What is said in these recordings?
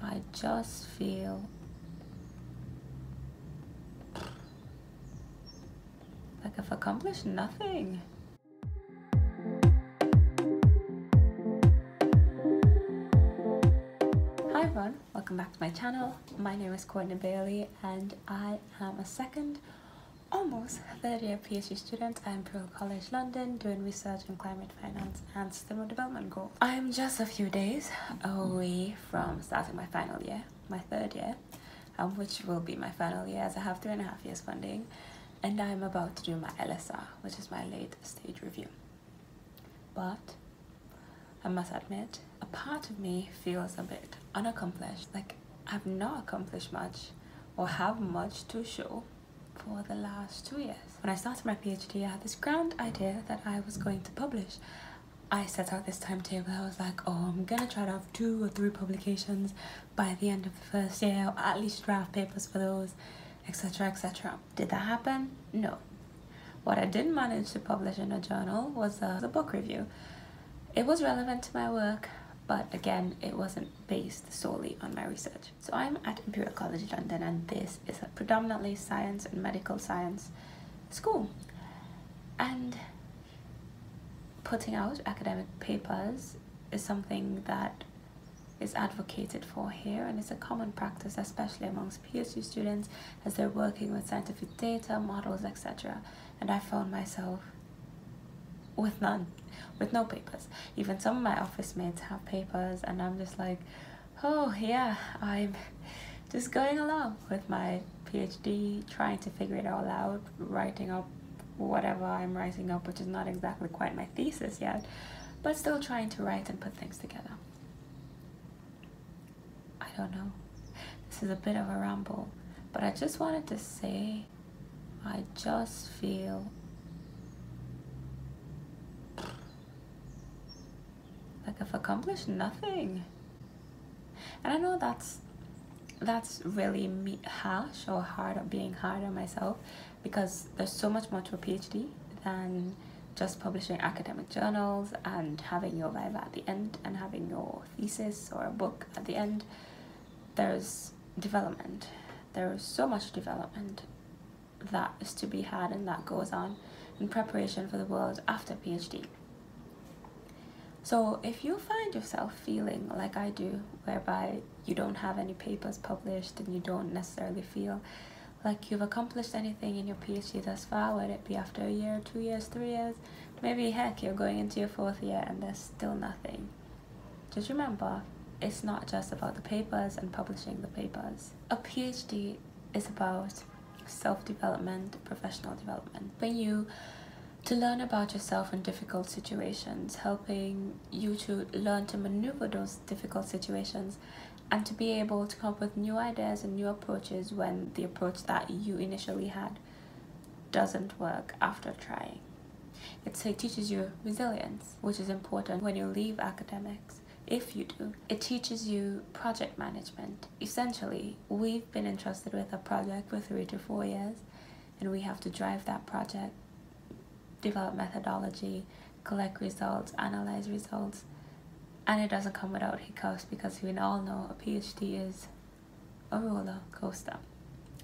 I just feel like I've accomplished nothing. Hi everyone, welcome back to my channel. My name is Courtney Bailey and I am a second, almost third year PhD student at Imperial College London doing research in climate finance and sustainable development goals. I am just a few days away from starting my final year, my third year, which will be my final year as I have 3.5 years funding, and I'm about to do my LSR, which is my late stage review. But I must admit, a part of me feels a bit unaccomplished, like I've not accomplished much or have much to show for the last 2 years. When I started my PhD, I had this grand idea that I was going to publish. I set out this timetable. I was like, oh, I'm gonna try to have 2 or 3 publications by the end of the first year, or at least draft papers for those, etc, etc. Did that happen? No. What I did manage to publish in a journal was a book review. It was relevant to my work, but again, it wasn't based solely on my research. So I'm at Imperial College London, and this is a predominantly science and medical science school. And putting out academic papers is something that is advocated for here, and it's a common practice, especially amongst PhD students as they're working with scientific data, models, etc. And I found myself with no papers. Even some of my office mates have papers, and I'm just like, oh yeah, I'm just going along with my PhD, trying to figure it all out, writing up whatever I'm writing up, which is not exactly quite my thesis yet, but still trying to write and put things together. I don't know, this is a bit of a ramble, but I just wanted to say I just feel like I've accomplished nothing. And I know that's really harsh or being hard on myself, because there's so much more to a PhD than just publishing academic journals and having your viva at the end and having your thesis or a book at the end. There's development. There's so much development that is to be had and that goes on in preparation for the world after PhD. So if you find yourself feeling like I do, whereby you don't have any papers published and you don't necessarily feel like you've accomplished anything in your PhD thus far, whether it be after a year, 2 years, 3 years, maybe heck, you're going into your 4th year and there's still nothing. Just remember, it's not just about the papers and publishing the papers. A PhD is about self-development, professional development. To learn about yourself in difficult situations, helping you to learn to maneuver those difficult situations and to be able to come up with new ideas and new approaches when the approach that you initially had doesn't work after trying. It teaches you resilience, which is important when you leave academics. If you do, it teaches you project management. Essentially, we've been entrusted with a project for 3 to 4 years, and we have to drive that project, develop methodology, collect results, analyze results, and it doesn't come without hiccups, because we all know a PhD is a roller coaster,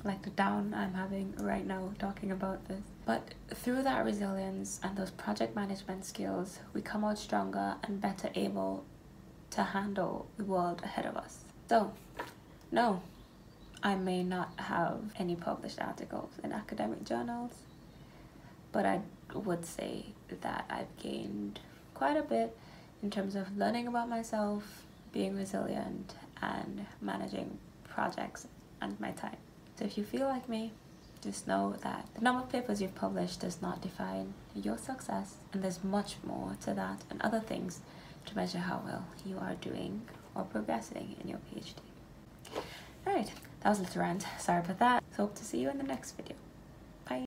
like the down I'm having right now talking about this. But through that resilience and those project management skills, we come out stronger and better able to handle the world ahead of us. So, no, I may not have any published articles in academic journals, but I would say that I've gained quite a bit in terms of learning about myself, being resilient, and managing projects and my time. So if you feel like me, just know that the number of papers you've published does not define your success, and there's much more to that and other things to measure how well you are doing or progressing in your PhD. Alright, that was a little rant, sorry about that. So hope to see you in the next video.